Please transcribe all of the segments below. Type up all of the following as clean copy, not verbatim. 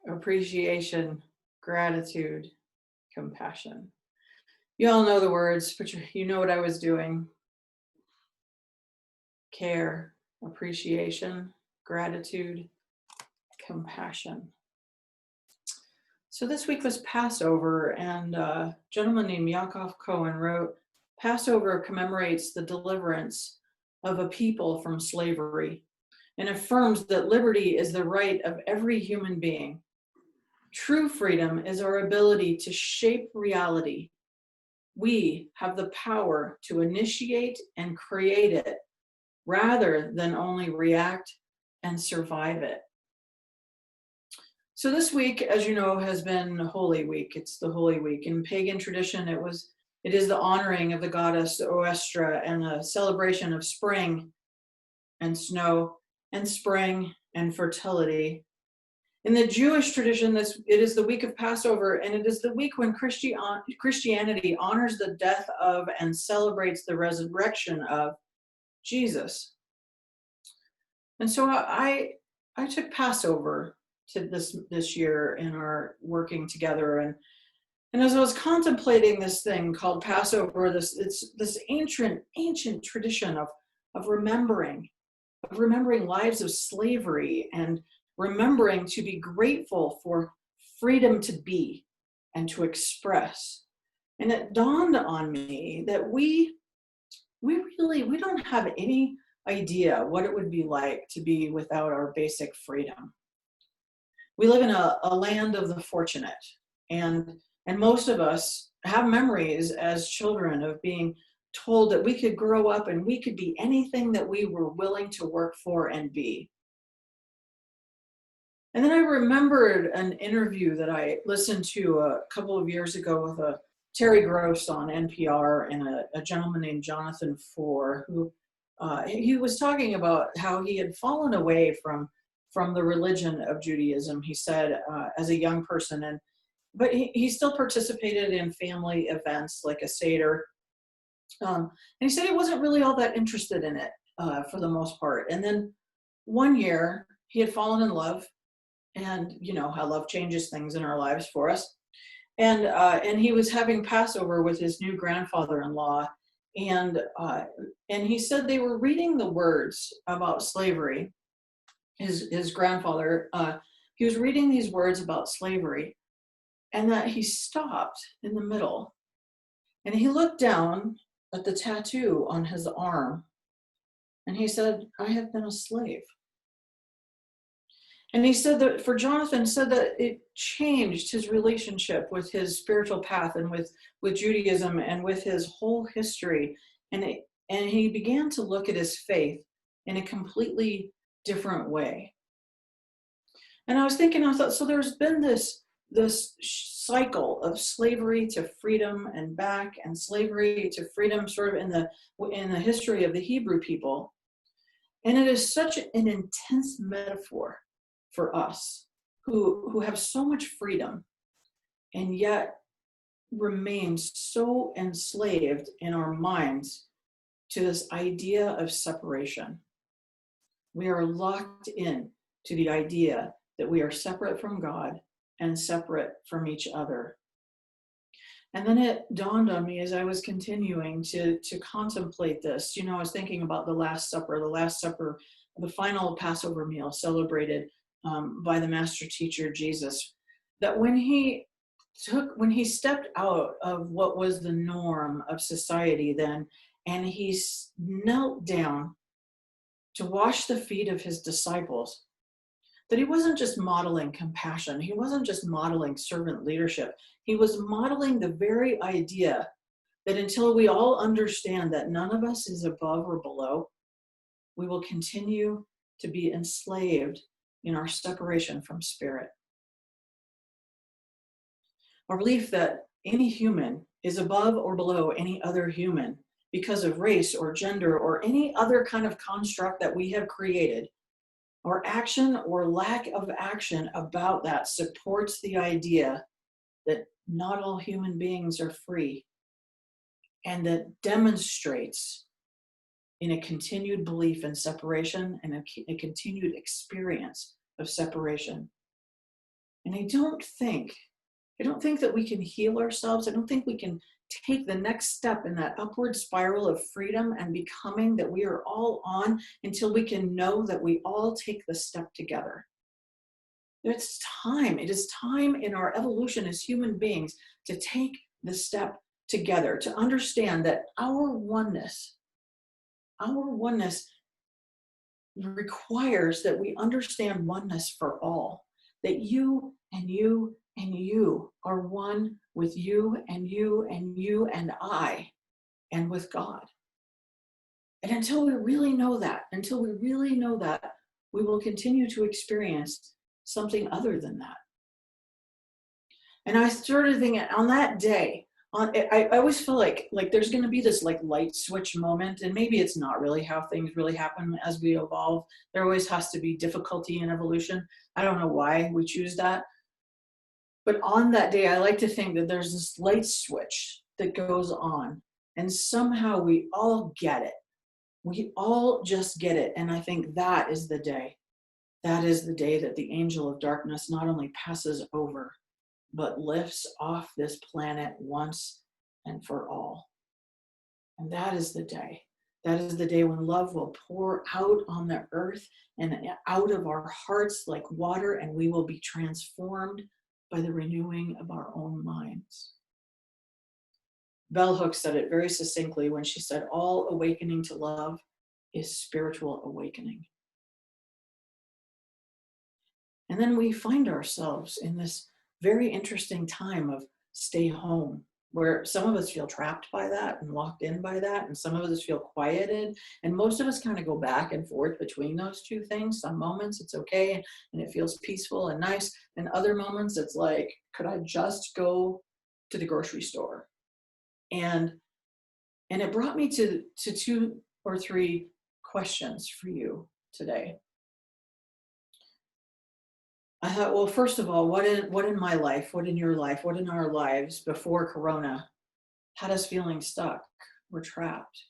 Appreciation, gratitude, compassion. You all know the words, but you know what I was doing. Care, appreciation, gratitude, compassion. So this week was Passover, and a gentleman named Yaakov Cohen wrote, Passover commemorates the deliverance of a people from slavery and affirms that liberty is the right of every human being. True freedom is our ability to shape reality. We have the power to initiate and create it rather than only react and survive it. So this week, as you know, has been Holy Week. It's the Holy Week. In pagan tradition, it is the honoring of the goddess Oestra and the celebration of spring and snow and spring and fertility. In the Jewish tradition, it is the week of Passover, and it is the week when Christianity honors the death of and celebrates the resurrection of Jesus. And so I took Passover to this year in our working together, and as I was contemplating this thing called Passover, this ancient tradition of remembering lives of slavery and remembering to be grateful for freedom to be and to express. And it dawned on me that we don't have any idea what it would be like to be without our basic freedom. We live in a land of the fortunate, and most of us have memories as children of being told that we could grow up and we could be anything that we were willing to work for and be. And then I remembered an interview that I listened to a couple of years ago with Terry Gross on NPR and a gentleman named Jonathan Four, who he was talking about how he had fallen away from the religion of Judaism, he said, as a young person. But he still participated in family events like a Seder. And he said he wasn't really all that interested in it for the most part. And then one year he had fallen in love. And you know how love changes things in our lives for us. And he was having Passover with his new grandfather-in-law, and he said they were reading the words about slavery. His grandfather, he was reading these words about slavery, and that he stopped in the middle, and he looked down at the tattoo on his arm, and he said, "I have been a slave." And he said that Jonathan said that it changed his relationship with his spiritual path and with Judaism and with his whole history. And he began to look at his faith in a completely different way. And I thought, so there's been this cycle of slavery to freedom and back, and slavery to freedom sort of in the history of the Hebrew people. And it is such an intense metaphor for us who have so much freedom and yet remain so enslaved in our minds to this idea of separation. We are locked in to the idea that we are separate from God and separate from each other. And then it dawned on me as I was continuing to contemplate this. You know, I was thinking about the Last Supper, the final Passover meal celebrated by the master teacher Jesus, that when he stepped out of what was the norm of society then, and he knelt down to wash the feet of his disciples, that he wasn't just modeling compassion, he wasn't just modeling servant leadership, he was modeling the very idea that until we all understand that none of us is above or below, we will continue to be enslaved in our separation from spirit. Our belief that any human is above or below any other human because of race or gender or any other kind of construct that we have created, our action or lack of action about that supports the idea that not all human beings are free, and that demonstrates in a continued belief in separation and a continued experience of separation. And I don't think that we can heal ourselves. I don't think we can take the next step in that upward spiral of freedom and becoming that we are all on until we can know that we all take the step together. It's time. It is time in our evolution as human beings to take the step together, to understand that our oneness requires that we understand oneness for all, that you and you and you are one with you and you and you and I and with God. And until we really know that, we will continue to experience something other than that. And I started thinking on that day, I always feel like there's going to be this like light switch moment, and maybe it's not really how things really happen as we evolve. There always has to be difficulty in evolution. I don't know why we choose that. But on that day, I like to think that there's this light switch that goes on, and somehow we all get it. We all just get it. And I think that is the day. That is the day that the angel of darkness not only passes over, but lifts off this planet once and for all. And that is the day. That is the day when love will pour out on the earth and out of our hearts like water, and we will be transformed by the renewing of our own minds. Bell Hooks said it very succinctly when she said, all awakening to love is spiritual awakening. And then we find ourselves in this very interesting time of stay home, where some of us feel trapped by that and locked in by that, and some of us feel quieted, and most of us kind of go back and forth between those two things. Some moments it's okay and it feels peaceful and nice, and other moments it's like, could I just go to the grocery store? And it brought me to 2 or 3 questions for you today. I thought, well, first of all, what in my life, what in your life, what in our lives before Corona had us feeling stuck or trapped?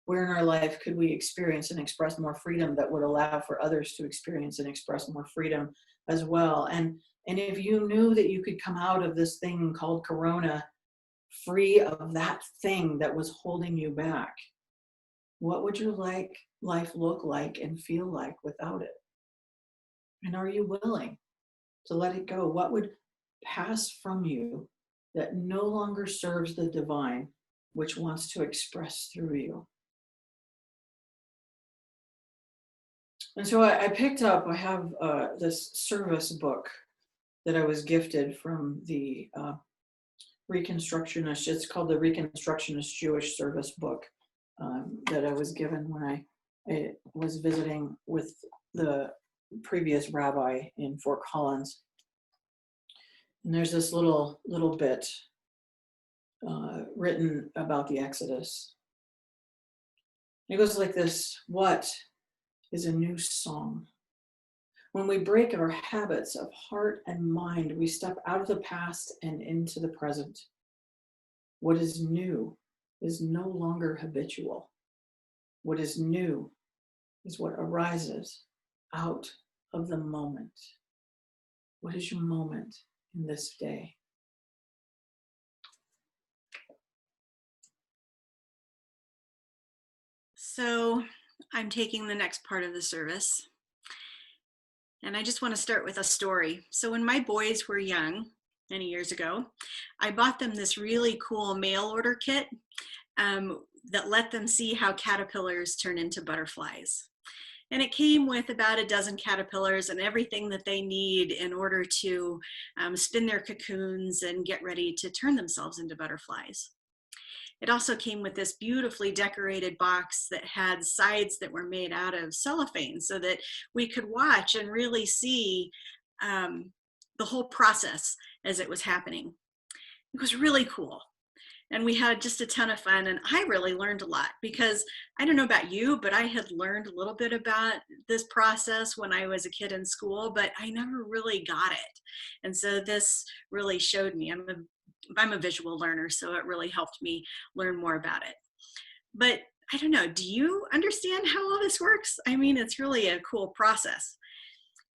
Where in our life could we experience and express more freedom that would allow for others to experience and express more freedom as well? And if you knew that you could come out of this thing called Corona free of that thing that was holding you back, what would your life look like and feel like without it? And are you willing to let it go? What would pass from you that no longer serves the divine, which wants to express through you? And so I picked up, I have this service book that I was gifted from the Reconstructionist. It's called the Reconstructionist Jewish Service Book that I was given when I was visiting with the previous rabbi in Fort Collins. And there's this little bit written about the Exodus. It goes like this: what is a new song? When we break our habits of heart and mind, we step out of the past and into the present. What is new is no longer habitual. What is new is what arises out of the moment. What is your moment in this day? So I'm taking the next part of the service, and I just want to start with a story. So when my boys were young, many years ago, I bought them this really cool mail order kit that let them see how caterpillars turn into butterflies. And it came with about a dozen caterpillars and everything that they need in order to spin their cocoons and get ready to turn themselves into butterflies. It also came with this beautifully decorated box that had sides that were made out of cellophane so that we could watch and really see the whole process as it was happening. It was really cool. And we had just a ton of fun, and I really learned a lot because I don't know about you, but I had learned a little bit about this process when I was a kid in school, but I never really got it. And so this really showed me. I'm a visual learner, so it really helped me learn more about it. But I don't know, do you understand how all this works? I mean, it's really a cool process.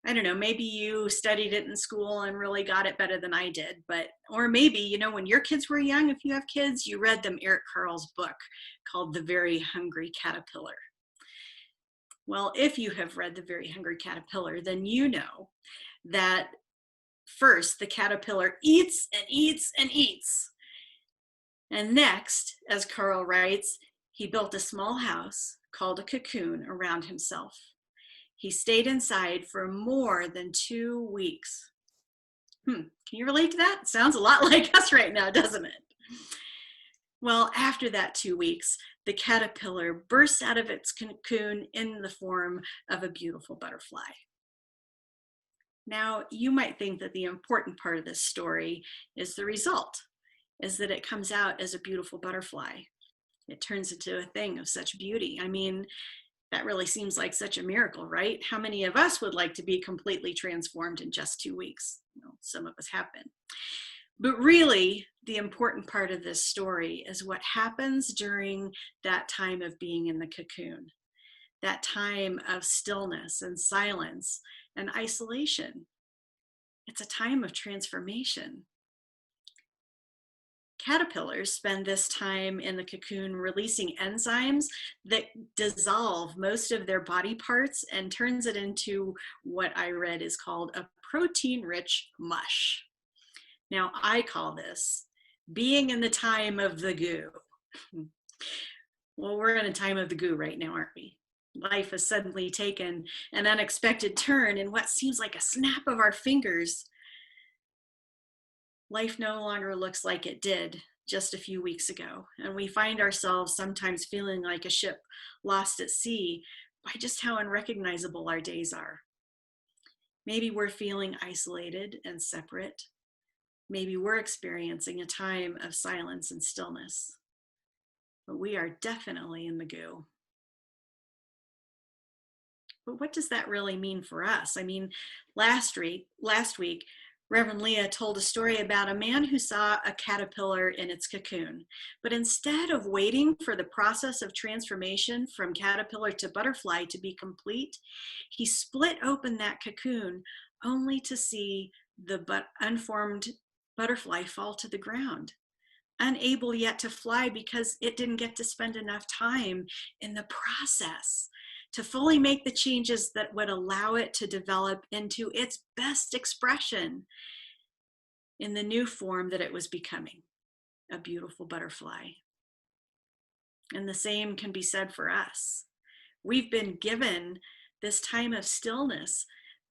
I don't know, maybe you studied it in school and really got it better than I did, or maybe, when your kids were young, if you have kids, you read them Eric Carle's book called The Very Hungry Caterpillar. Well, if you have read The Very Hungry Caterpillar, then you know that first the caterpillar eats and eats and eats. And next, as Carl writes, he built a small house called a cocoon around himself. He stayed inside for more than 2 weeks. Can you relate to that? Sounds a lot like us right now, doesn't it? Well, after that 2 weeks, the caterpillar bursts out of its cocoon in the form of a beautiful butterfly. Now, you might think that the important part of this story is the result, is that it comes out as a beautiful butterfly. It turns into a thing of such beauty. I mean, that really seems like such a miracle, right? How many of us would like to be completely transformed in just 2 weeks? Some of us have been. But really, the important part of this story is what happens during that time of being in the cocoon, that time of stillness and silence and isolation. It's a time of transformation. Caterpillars spend this time in the cocoon releasing enzymes that dissolve most of their body parts and turns it into what I read is called a protein-rich mush. Now, I call this being in the time of the goo. Well, we're in a time of the goo right now, aren't we? Life has suddenly taken an unexpected turn in what seems like a snap of our fingers. Life no longer looks like it did just a few weeks ago, and we find ourselves sometimes feeling like a ship lost at sea by just how unrecognizable our days are. Maybe we're feeling isolated and separate. Maybe we're experiencing a time of silence and stillness, but we are definitely in the goo. But what does that really mean for us? I mean, last week, Reverend Leah told a story about a man who saw a caterpillar in its cocoon. But instead of waiting for the process of transformation from caterpillar to butterfly to be complete, he split open that cocoon only to see the unformed butterfly fall to the ground, unable yet to fly because it didn't get to spend enough time in the process to fully make the changes that would allow it to develop into its best expression in the new form that it was becoming, a beautiful butterfly. And the same can be said for us. We've been given this time of stillness,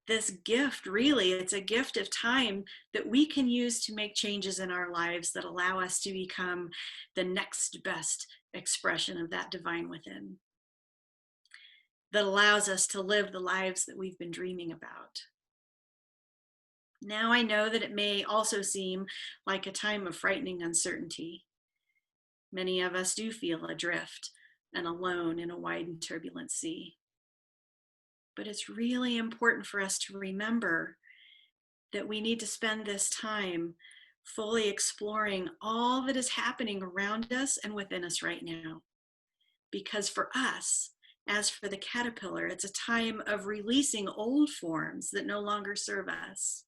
this gift, really, it's a gift of time that we can use to make changes in our lives that allow us to become the next best expression of that divine within, that allows us to live the lives that we've been dreaming about. Now I know that it may also seem like a time of frightening uncertainty. Many of us do feel adrift and alone in a wide and turbulent sea. But it's really important for us to remember that we need to spend this time fully exploring all that is happening around us and within us right now. Because for us, as for the caterpillar, it's a time of releasing old forms that no longer serve us,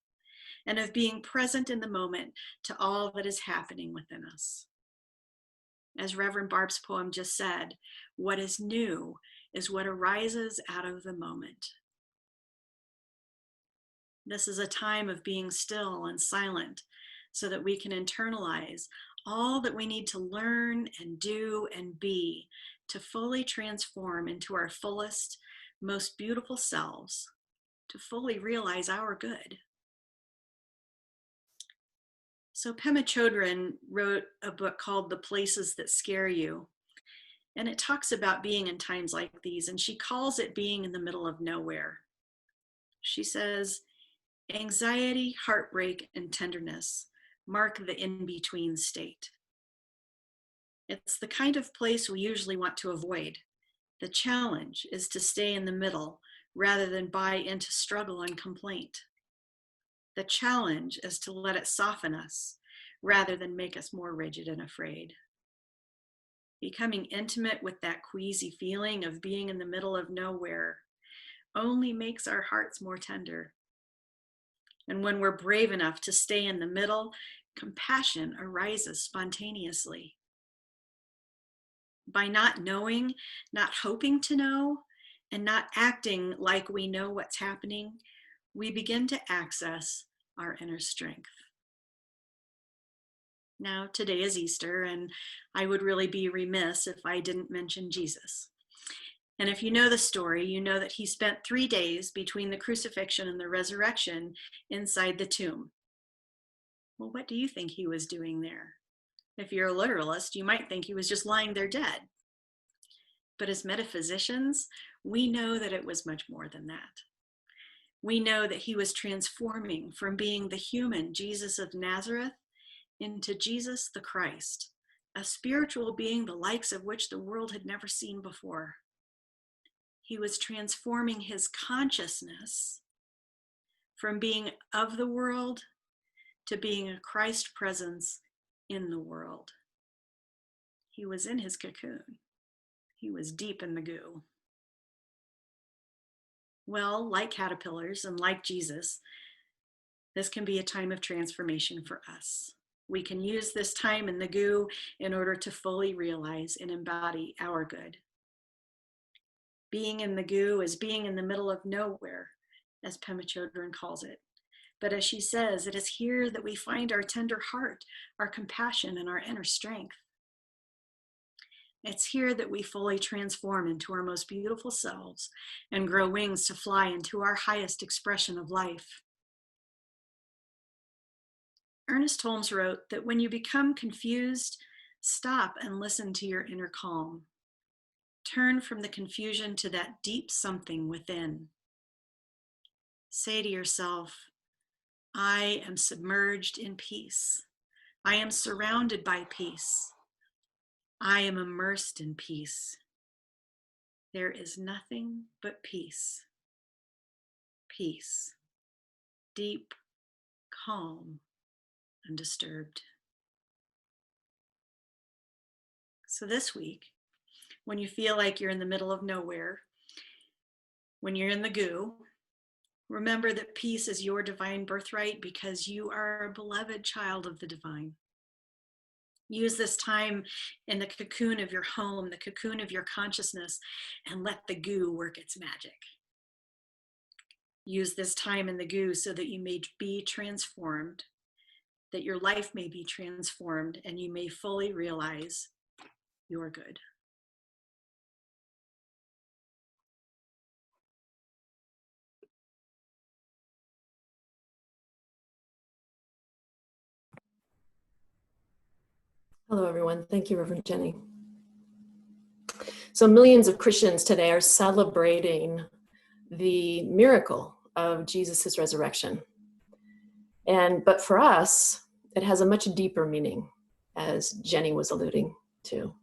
and of being present in the moment to all that is happening within us. As Reverend Barb's poem just said, what is new is what arises out of the moment. This is a time of being still and silent so that we can internalize all that we need to learn and do and be to fully transform into our fullest, most beautiful selves, to fully realize our good. So Pema Chodron wrote a book called The Places That Scare You. And it talks about being in times like these, and she calls it being in the middle of nowhere. She says, anxiety, heartbreak, and tenderness mark the in-between state. It's the kind of place we usually want to avoid. The challenge is to stay in the middle rather than buy into struggle and complaint. The challenge is to let it soften us rather than make us more rigid and afraid. Becoming intimate with that queasy feeling of being in the middle of nowhere only makes our hearts more tender. And when we're brave enough to stay in the middle, compassion arises spontaneously. By not knowing, not hoping to know, and not acting like we know what's happening, we begin to access our inner strength. Now, today is Easter, and I would really be remiss if I didn't mention Jesus. And if you know the story, you know that he spent 3 days between the crucifixion and the resurrection inside the tomb. Well, what do you think he was doing there? If you're a literalist, you might think he was just lying there dead. But as metaphysicians, we know that it was much more than that. We know that he was transforming from being the human Jesus of Nazareth into Jesus the Christ, a spiritual being the likes of which the world had never seen before. He was transforming his consciousness from being of the world to being a Christ presence in the world. He was in his cocoon. He was deep in the goo. Well, like caterpillars and like Jesus, this can be a time of transformation for us. We can use this time in the goo in order to fully realize and embody our good. Being in the goo is being in the middle of nowhere, as Pema Chodron calls it. But as she says, it is here that we find our tender heart, our compassion, and our inner strength. It's here that we fully transform into our most beautiful selves and grow wings to fly into our highest expression of life. Ernest Holmes wrote that when you become confused, stop and listen to your inner calm. Turn from the confusion to that deep something within. Say to yourself, I am submerged in peace. I am surrounded by peace. I am immersed in peace. There is nothing but peace. Peace. Deep, calm, undisturbed. So this week, when you feel like you're in the middle of nowhere, when you're in the goo, remember that peace is your divine birthright because you are a beloved child of the divine. Use this time in the cocoon of your home, the cocoon of your consciousness, and let the goo work its magic. Use this time in the goo so that you may be transformed, that your life may be transformed, and you may fully realize your good. Hello, everyone. Thank you, Reverend Jenny. So millions of Christians today are celebrating the miracle of Jesus' resurrection. But for us, it has a much deeper meaning, as Jenny was alluding to.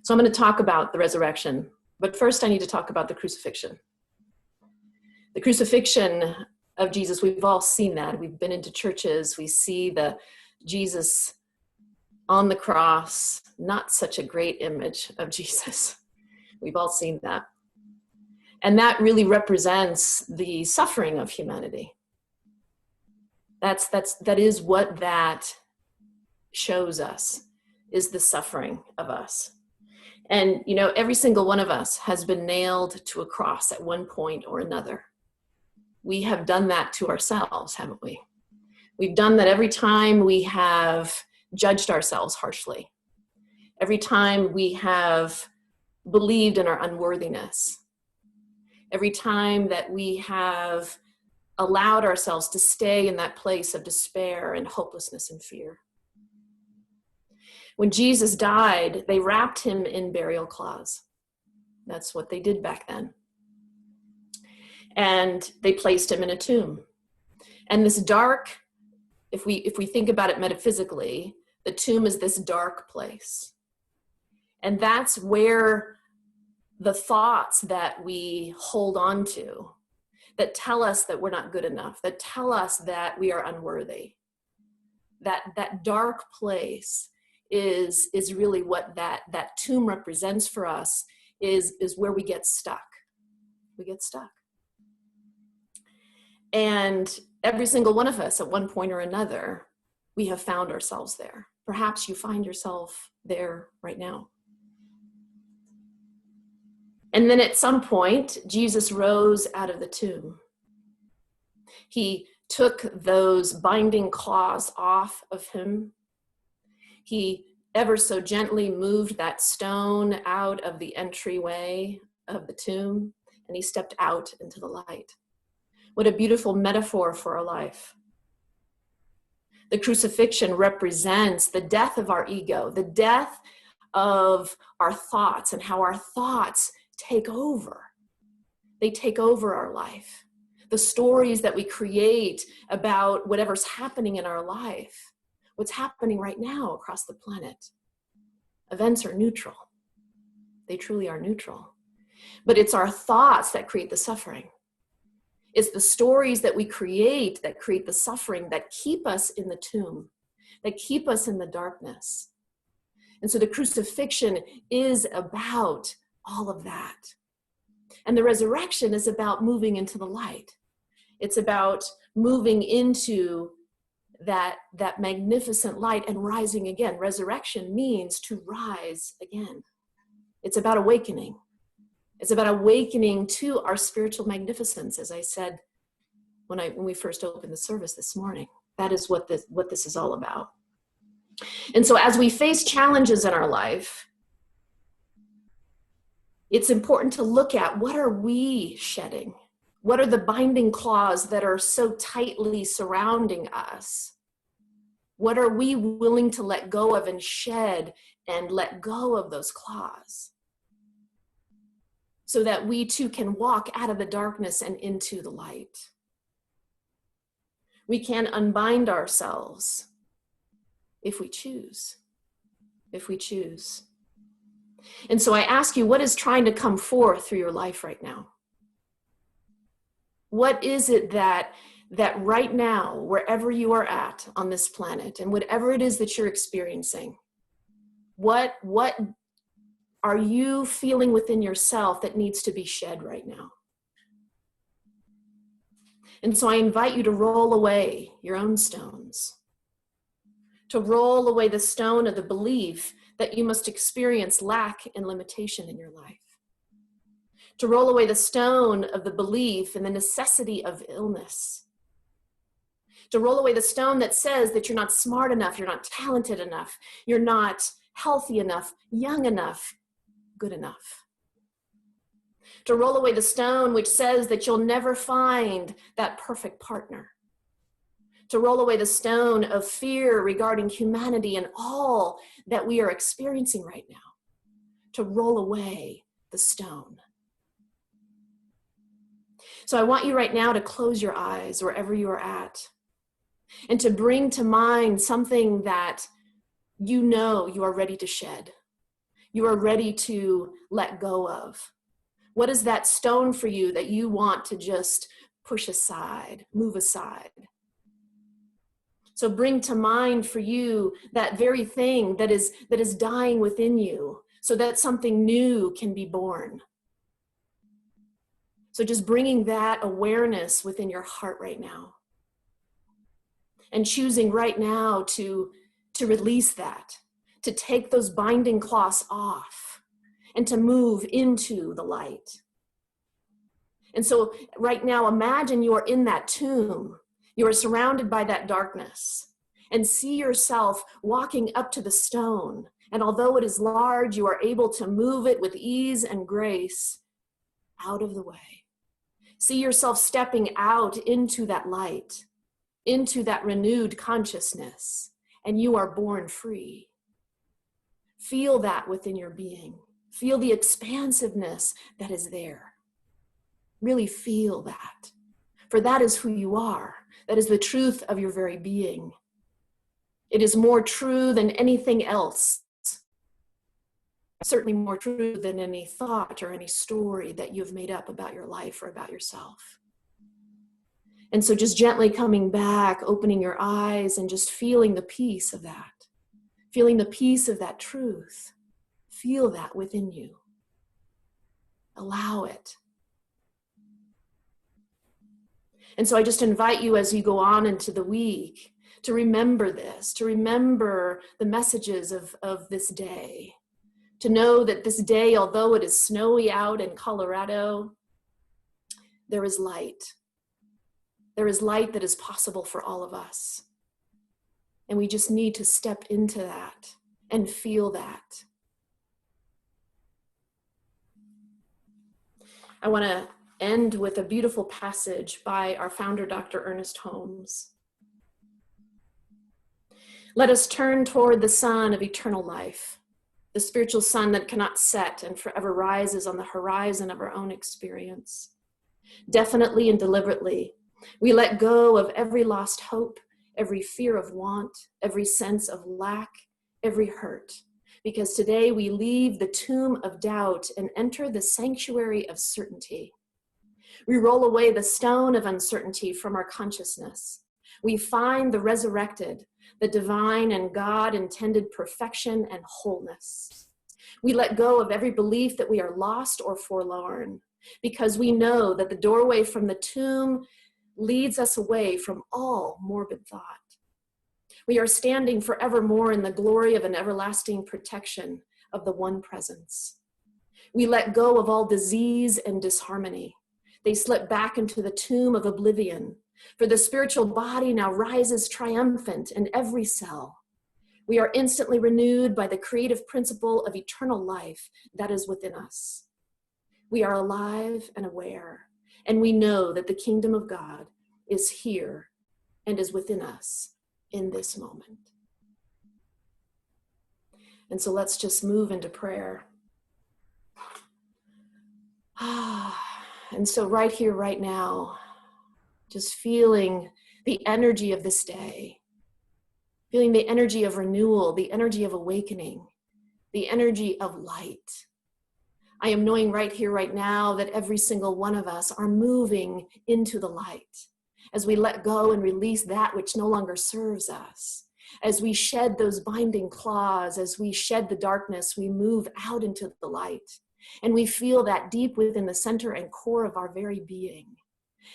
So I'm going to talk about the resurrection, but first I need to talk about the crucifixion. The crucifixion of Jesus, we've all seen that. We've been into churches, we see the Jesus on the cross, not such a great image of Jesus. We've all seen that. And that really represents the suffering of humanity. That is what that shows us, is the suffering of us. And, you know, every single one of us has been nailed to a cross at one point or another. We have done that to ourselves, haven't we? We've done that every time we have judged ourselves harshly. Every time we have believed in our unworthiness. Every time that we have allowed ourselves to stay in that place of despair and hopelessness and fear. When Jesus died, they wrapped him in burial cloths. That's what they did back then. And they placed him in a tomb. And this dark, if we think about it metaphysically, the tomb is this dark place. And that's where the thoughts that we hold on to, that tell us that we're not good enough, that tell us that we are unworthy, that dark place is really what that tomb represents for us, is where we get stuck. We get stuck. And every single one of us at one point or another, we have found ourselves there. Perhaps you find yourself there right now. And then at some point, Jesus rose out of the tomb. He took those binding claws off of him. He ever so gently moved that stone out of the entryway of the tomb, and he stepped out into the light. What a beautiful metaphor for our life. The crucifixion represents the death of our ego, the death of our thoughts, and how our thoughts take over. They take over our life. The stories that we create about whatever's happening in our life, what's happening right now across the planet. Events are neutral. They truly are neutral. But it's our thoughts that create the suffering. It's the stories that we create that create the suffering, that keep us in the tomb, that keep us in the darkness. And so the crucifixion is about all of that. And the resurrection is about moving into the light. It's about moving into that magnificent light and rising again. Resurrection means to rise again. It's about awakening. It's about awakening to our spiritual magnificence, as I said when we first opened the service this morning. That is what this is all about. And so as we face challenges in our life, it's important to look at, what are we shedding? What are the binding claws that are so tightly surrounding us? What are we willing to let go of and shed and let go of those claws, so that we too can walk out of the darkness and into the light? We can unbind ourselves if we choose. If we choose. And so I ask you, what is trying to come forth through your life right now? What is it that right now, wherever you are at on this planet, and whatever it is that you're experiencing, what are you feeling within yourself that needs to be shed right now? And so I invite you to roll away your own stones, to roll away the stone of the belief that you must experience lack and limitation in your life, to roll away the stone of the belief in the necessity of illness, to roll away the stone that says that you're not smart enough, you're not talented enough, you're not healthy enough, young enough, good enough. To roll away the stone which says that you'll never find that perfect partner. To roll away the stone of fear regarding humanity and all that we are experiencing right now. To roll away the stone. So I want you right now to close your eyes wherever you are at, and to bring to mind something that you know you are ready to shed. You are ready to let go of. What is that stone for you that you want to just push aside, move aside? So bring to mind for you that very thing that is dying within you, so that something new can be born. So just bringing that awareness within your heart right now, and choosing right now to release that, to take those binding claws off, and to move into the light. And so right now, imagine you are in that tomb. You are surrounded by that darkness, and see yourself walking up to the stone. And although it is large, you are able to move it with ease and grace out of the way. See yourself stepping out into that light, into that renewed consciousness, and you are born free. Feel that within your being. Feel the expansiveness that is there. Really feel that. For that is who you are. That is the truth of your very being. It is more true than anything else. Certainly more true than any thought or any story that you've made up about your life or about yourself. And so just gently coming back, opening your eyes, and just feeling the peace of that. Feeling the peace of that truth. Feel that within you. Allow it. And so I just invite you as you go on into the week to remember this, to remember the messages of this day, to know that this day, although it is snowy out in Colorado, there is light. There is light that is possible for all of us. And we just need to step into that and feel that. I want to end with a beautiful passage by our founder, Dr. Ernest Holmes. Let us turn toward the sun of eternal life, the spiritual sun that cannot set and forever rises on the horizon of our own experience. Definitely and deliberately, we let go of every lost hope, every fear of want, every sense of lack, every hurt, because today we leave the tomb of doubt and enter the sanctuary of certainty. We roll away the stone of uncertainty from our consciousness. We find the resurrected, the divine and God-intended perfection and wholeness. We let go of every belief that we are lost or forlorn, because we know that the doorway from the tomb leads us away from all morbid thought. We are standing forevermore in the glory of an everlasting protection of the one presence. We let go of all disease and disharmony. They slip back into the tomb of oblivion, for the spiritual body now rises triumphant in every cell. We are instantly renewed by the creative principle of eternal life that is within us. We are alive and aware, and we know that the kingdom of God is here and is within us in this moment. And so let's just move into prayer. And so right here, right now, just feeling the energy of this day, feeling the energy of renewal, the energy of awakening, the energy of light. I am knowing right here, right now, that every single one of us are moving into the light as we let go and release that which no longer serves us. As we shed those binding claws, as we shed the darkness, we move out into the light. And we feel that deep within the center and core of our very being.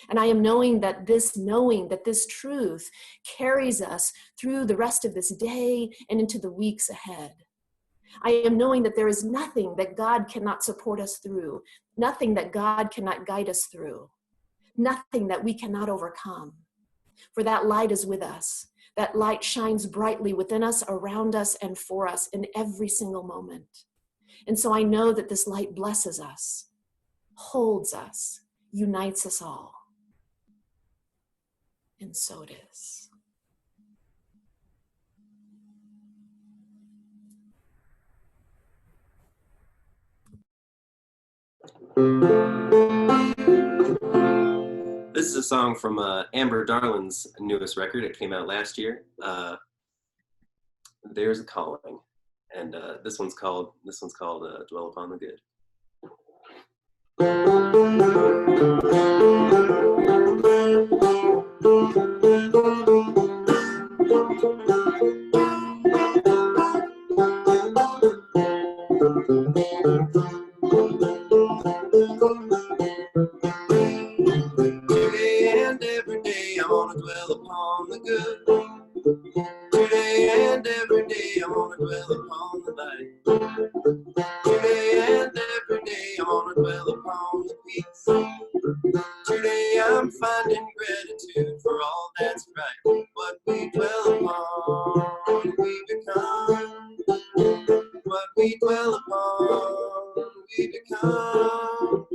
And I am knowing that this truth carries us through the rest of this day and into the weeks ahead. I am knowing that there is nothing that God cannot support us through, nothing that God cannot guide us through, nothing that we cannot overcome. For that light is with us. That light shines brightly within us, around us, and for us in every single moment. And so I know that this light blesses us, holds us, unites us all. And so it is. This is a song from Amber Darlin's newest record. It came out last year. There's a Calling, and this one's called Dwell Upon the Good. Today and every day I wanna dwell upon the good. Today and every day I wanna dwell upon the light. Today and every day I wanna dwell upon the peace. Today I'm finding gratitude for all that's right. What we dwell upon, we become. What we dwell upon, we become.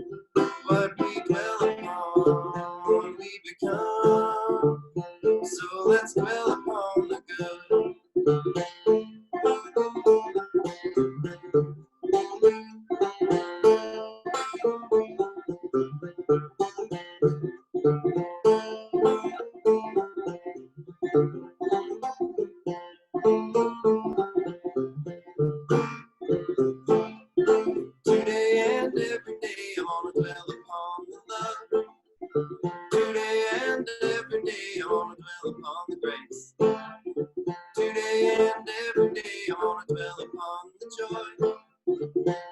What we dwell upon, we become. So let's dwell upon the good. Today and every day I wanna dwell upon the love. Today and every day I wanna dwell upon the grace. Today and every day I wanna dwell upon the joy.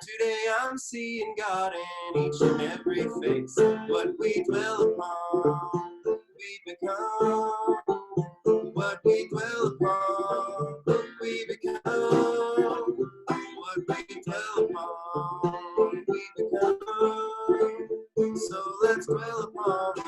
Today I'm seeing God in each and every face. What we dwell upon, become. What we dwell upon, we become. What we dwell upon, we become. So let's dwell upon